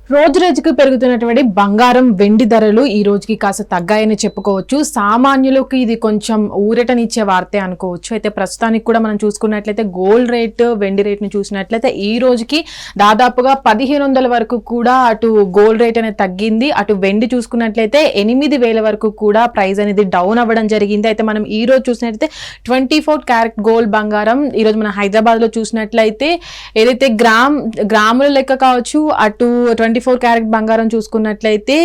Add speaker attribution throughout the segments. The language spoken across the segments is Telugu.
Speaker 1: రోజు రోజుకు పెరుగుతున్నటువంటి బంగారం వెండి ధరలు ఈ రోజుకి కాస్త తగ్గాయని చెప్పుకోవచ్చు. సామాన్యులకు ఇది కొంచెం ఊరటనిచ్చే వార్తే అనుకోవచ్చు. అయితే ప్రస్తుతానికి కూడా మనం చూసుకున్నట్లయితే గోల్డ్ రేట్ వెండి రేట్ని చూసినట్లయితే ఈ రోజుకి దాదాపుగా 1500 వరకు కూడా అటు గోల్డ్ రేట్ అనేది తగ్గింది. అటు వెండి చూసుకున్నట్లయితే 8000 వరకు కూడా ప్రైస్ అనేది డౌన్ అవ్వడం జరిగింది. అయితే మనం ఈ రోజు చూసినట్లయితే 24 క్యారెట్ గోల్డ్ బంగారం ఈరోజు మన హైదరాబాద్ లో చూసినట్లయితే ఏదైతే గ్రాముల లెక్క కావచ్చు, అటు 24 క్యారెట్ బంగారం చూసుకున్నట్లయితే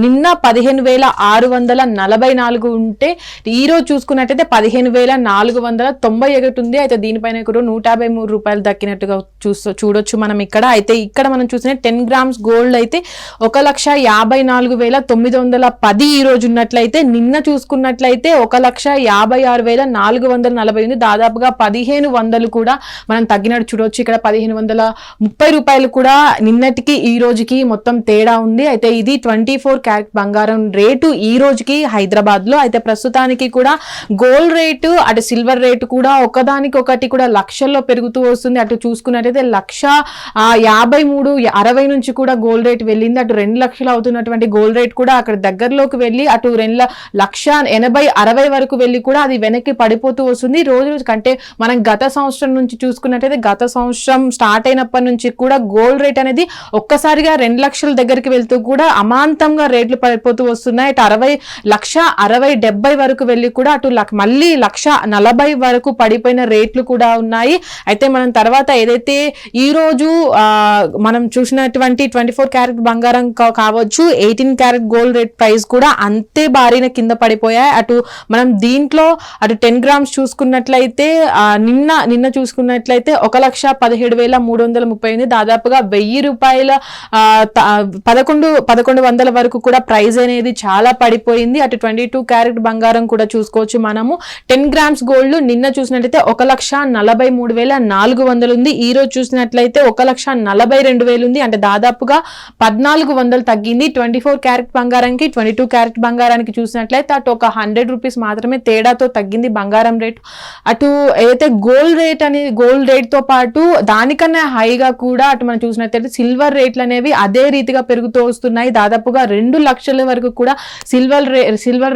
Speaker 1: నిన్న 15,644 ఉంటే ఈ రోజు చూసుకున్నట్లయితే 15,491 ఉంది. అయితే దీనిపైన కూడా 153 రూపాయలు దక్కినట్టుగా చూడొచ్చు మనం ఇక్కడ. అయితే ఇక్కడ మనం చూసిన 10 గ్రామ్స్ గోల్డ్ అయితే 1,54,910 ఈ రోజు ఉన్నట్లయితే నిన్న చూసుకున్నట్లయితే 1,56,440 ఉంది. దాదాపుగా 1500 కూడా మనం తగ్గినట్టు చూడొచ్చు. ఇక్కడ 1530 రూపాయలు కూడా నిన్నటికి ఈ రోజుకి మొత్తం తేడా ఉంది. అయితే ఇది 24 క్యారెట్ బంగారం రేటు ఈ రోజుకి హైదరాబాద్ లో. అయితే ప్రస్తుతానికి కూడా గోల్డ్ రేటు అటు సిల్వర్ రేటు కూడా ఒకదానికొకటి కూడా లక్షల్లో పెరుగుతూ వస్తుంది. అటు చూసుకున్నట్టయితే 1,53,60 నుంచి కూడా గోల్డ్ రేట్ వెళ్ళింది. అటు 2 లక్షలు అవుతున్నటువంటి గోల్డ్ రేట్ కూడా అక్కడ దగ్గరలోకి వెళ్ళి అటు 2,80,60 వరకు వెళ్ళి కూడా అది వెనక్కి పడిపోతూ వస్తుంది. రోజు రోజు కంటే మనం గత సంవత్సరం నుంచి చూసుకున్నట్టయితే గత సంవత్సరం స్టార్ట్ అయినప్పటి నుంచి కూడా గోల్డ్ రేట్ అనేది ఒక్కసారిగా 2 లక్షల దగ్గరికి వెళ్తూ కూడా అమాంతంగా రేట్లు పడిపోతూ వస్తున్నాయి. అటు 1,60,70 వరకు వెళ్ళి కూడా అటు మళ్ళీ 1,40,000 వరకు పడిపోయిన రేట్లు కూడా ఉన్నాయి. అయితే మనం తర్వాత ఏదైతే ఈ రోజు మనం చూసినటువంటి 24 క్యారెట్ బంగారం కావచ్చు, 18 క్యారెట్ గోల్డ్ రేట్ ప్రైస్ కూడా అంతే భారీన కింద పడిపోయాయి. అటు మనం దీంట్లో అటు 10 గ్రామ్స్ చూసుకున్నట్లయితే నిన్న చూసుకున్నట్లయితే 1,17,330 దాదాపుగా 1000 రూపాయల 1100 వరకు కూడా ప్రైస్ అనేది చాలా పడిపోయింది. అటు 22 క్యారెట్ బంగారం కూడా చూసుకోవచ్చు మనము. 10 గ్రామ్స్ గోల్డ్ నిన్న చూసినట్లయితే 1,43,400 ఉంది. ఈ రోజు చూసినట్లయితే 1,42,000 ఉంది. అంటే దాదాపుగా 1400 తగ్గింది. 24 క్యారెట్ బంగారానికి 22 క్యారెట్ బంగారానికి చూసినట్లయితే అటు ఒక 100 రూపీస్ మాత్రమే తేడాతో తగ్గింది బంగారం రేటు. అటు ఏదైతే గోల్డ్ రేట్ తో పాటు దానికన్నా హైగా కూడా అటు మనం చూసినట్లయితే సిల్వర్ రేట్లు అనేవి అదే రీతిగా పెరుగుతూ వస్తున్నాయి. దాదాపుగా 2 లక్షల వరకు కూడా సిల్వర్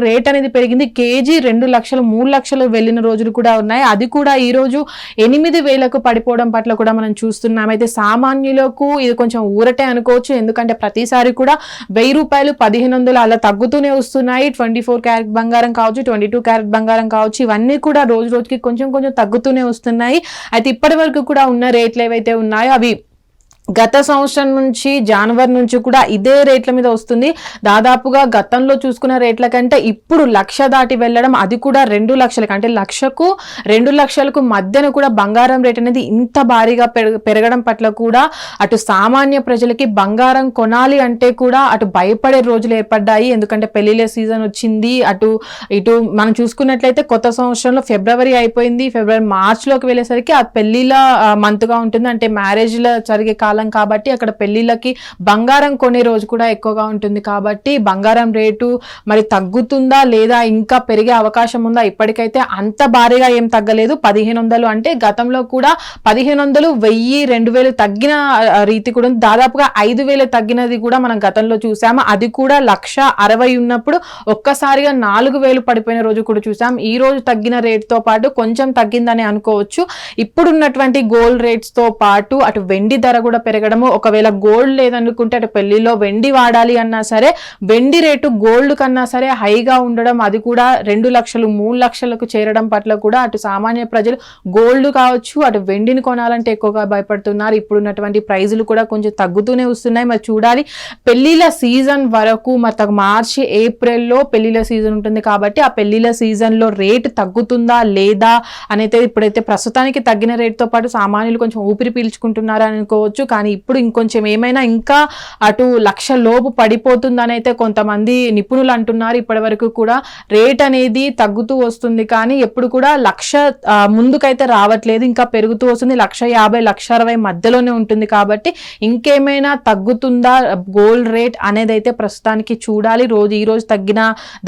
Speaker 1: రేట్ అనేది పెరిగింది. కేజీ 2 లక్షలు 3 లక్షలు వెళ్ళిన రోజులు కూడా ఉన్నాయి. అది కూడా ఈ రోజు 8,000కు పడిపోవడం పట్ల కూడా మనం చూస్తున్నాం. అయితే సామాన్యులకు ఇది కొంచెం ఊరటే అనుకోవచ్చు. ఎందుకంటే ప్రతిసారి కూడా 1000 రూపాయలు 1500 అలా తగ్గుతూనే వస్తున్నాయి. 24 క్యారెట్ బంగారం కావచ్చు, 22 క్యారెట్ బంగారం కావచ్చు, ఇవన్నీ కూడా రోజు రోజుకి కొంచెం తగ్గుతూనే వస్తున్నాయి. అయితే ఇప్పటి వరకు కూడా ఉన్న రేట్లు ఏవైతే ఉన్నాయో అవి గత సంవత్సరం నుంచి జనవరి నుంచి కూడా ఇదే రేట్ల మీద వస్తుంది. దాదాపుగా గతంలో చూసుకున్న రేట్ల కంటే ఇప్పుడు 1,00,000 దాటి వెళ్ళడం, అది కూడా 2 లక్షలకు, అంటే 1,00,000కు 2 లక్షలకు మధ్యన కూడా బంగారం రేట్ అనేది ఇంత భారీగా పెరగడం పట్ల కూడా అటు సామాన్య ప్రజలకి బంగారం కొనాలి అంటే కూడా అటు భయపడే రోజులు ఏర్పడ్డాయి. ఎందుకంటే పెళ్లిళ్ళ సీజన్ వచ్చింది. ఇటు మనం చూసుకున్నట్లయితే కొత్త సంవత్సరంలో ఫిబ్రవరి అయిపోయింది. మార్చిలోకి వెళ్ళేసరికి ఆ పెళ్లిళ్ళ మంత్గా ఉంటుంది. అంటే మ్యారేజ్ల జరిగే కాలం కాబట్టి అక్కడ పెళ్లిళ్ళకి బంగారం కొనే రోజు కూడా ఎక్కువగా ఉంటుంది. కాబట్టి బంగారం రేటు మరి తగ్గుతుందా లేదా ఇంకా పెరిగే అవకాశం ఉందా? ఇప్పటికైతే అంత భారీగా ఏం తగ్గలేదు. 1500 అంటే గతంలో కూడా 1500, 1000, 2000 తగ్గిన రీతి కూడా దాదాపుగా 5000 తగ్గినది కూడా మనం గతంలో చూసాము. అది కూడా 1,60,000 ఉన్నప్పుడు ఒక్కసారిగా 4000 పడిపోయిన రోజు కూడా చూసాం. ఈ రోజు తగ్గిన రేట్ తో పాటు కొంచెం తగ్గిందని అనుకోవచ్చు. ఇప్పుడున్నటువంటి గోల్డ్ రేట్స్ తో పాటు అటు వెండి ధర కూడా పెరగడము, ఒకవేళ గోల్డ్ లేదనుకుంటే అటు పెళ్లిలో వెండి వాడాలి అన్నా సరే వెండి రేటు గోల్డ్ కన్నా సరే హైగా ఉండడం, అది కూడా 2 లక్షలు 3 లక్షలకు చేరడం పట్ల కూడా అటు సామాన్య ప్రజలు గోల్డ్ కావచ్చు అటు వెండిని కొనాలంటే ఎక్కువగా భయపడుతున్నారు. ఇప్పుడున్నటువంటి ప్రైజులు కూడా కొంచెం తగ్గుతూనే వస్తున్నాయి. మరి చూడాలి పెళ్లిళ్ళ సీజన్ వరకు. మరి మార్చి ఏప్రిల్లో పెళ్లిళ్ళ సీజన్ ఉంటుంది కాబట్టి ఆ పెళ్లిళ్ళ సీజన్ లో రేటు తగ్గుతుందా లేదా అనేది ఇప్పుడైతే ప్రస్తుతానికి తగ్గిన రేటుతో పాటు సామాన్యులు కొంచెం ఊపిరి పీల్చుకుంటున్నారు అనుకోవచ్చు. కానీ ఇప్పుడు ఇంకొంచెం ఏమైనా ఇంకా అటు 1,00,000 లోపు పడిపోతుందని అయితే కొంతమంది నిపుణులు అంటున్నారు. ఇప్పటి వరకు కూడా రేట్ అనేది తగ్గుతూ వస్తుంది కానీ ఎప్పుడు కూడా 1,00,000 ముందుకైతే రావట్లేదు. ఇంకా పెరుగుతూ వస్తుంది. 1,50,000, 1,60,000 మధ్యలోనే ఉంటుంది. కాబట్టి ఇంకేమైనా తగ్గుతుందా గోల్డ్ రేట్ అనేది అయితే ప్రస్తుతానికి చూడాలి. ఈ రోజు తగ్గిన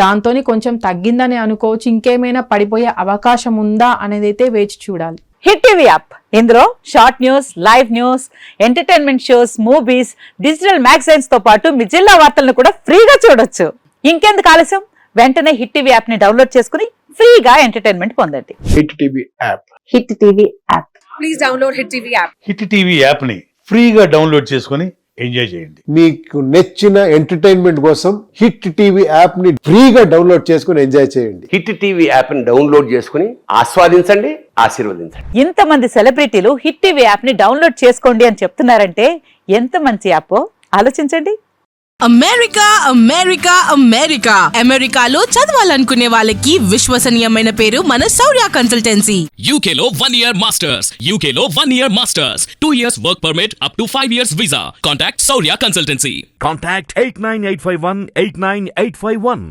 Speaker 1: దాంతోని కొంచెం తగ్గిందని అనుకోవచ్చు. ఇంకేమైనా పడిపోయే అవకాశం ఉందా అనేది అయితే వేచి చూడాలి.
Speaker 2: హిట్ టీవీ యాప్ ఇందులో short news, live news, entertainment shows, movies, digital magazines తో పాటు మీ జిల్లా వార్తలను కూడా ఫ్రీగా చూడొచ్చు. ఇంకెందుకు ఆలస్యం, వెంటనే హిట్ టీవీ యాప్ ని డౌన్లోడ్ చేసుకుని ఫ్రీగా ఎంటర్టైన్మెంట్ పొందండి.
Speaker 3: Hit TV app.
Speaker 2: Hit TV app.
Speaker 4: Please download Hit TV app.
Speaker 5: Hit TV app ని ఫ్రీగా డౌన్లోడ్ చేసుకొని ఎంజాయ్ చేయండి.
Speaker 3: మీకు నచ్చిన ఎంటర్టైన్మెంట్ కోసం హిట్ టీవీ యాప్ ని ఫ్రీగా డౌన్లోడ్ చేసుకుని ఎంజాయ్ చేయండి.
Speaker 6: హిట్ టీవీ యాప్ ని డౌన్లోడ్ చేసుకుని ఆస్వాదించండి, ఆశీర్వదించండి.
Speaker 2: ఇంతమంది సెలబ్రిటీలు హిట్ టీవీ యాప్ ని డౌన్లోడ్ చేసుకోండి అని చెప్తున్నారంటే ఎంత మంచి యాప్ ఆలోచించండి.
Speaker 7: అమెరికా అమెరికా అమెరికా అమెరికాలో చదవాలనుకునే వాళ్ళకి విశ్వసనీయమైన పేరు మన శౌర్య కన్సల్టెన్సీ.
Speaker 8: UK లో 1 year masters. UK లో 1 year masters. 2 years work permit up to 5 years visa. Contact Saurya Consultancy.
Speaker 9: Contact 89851 89851.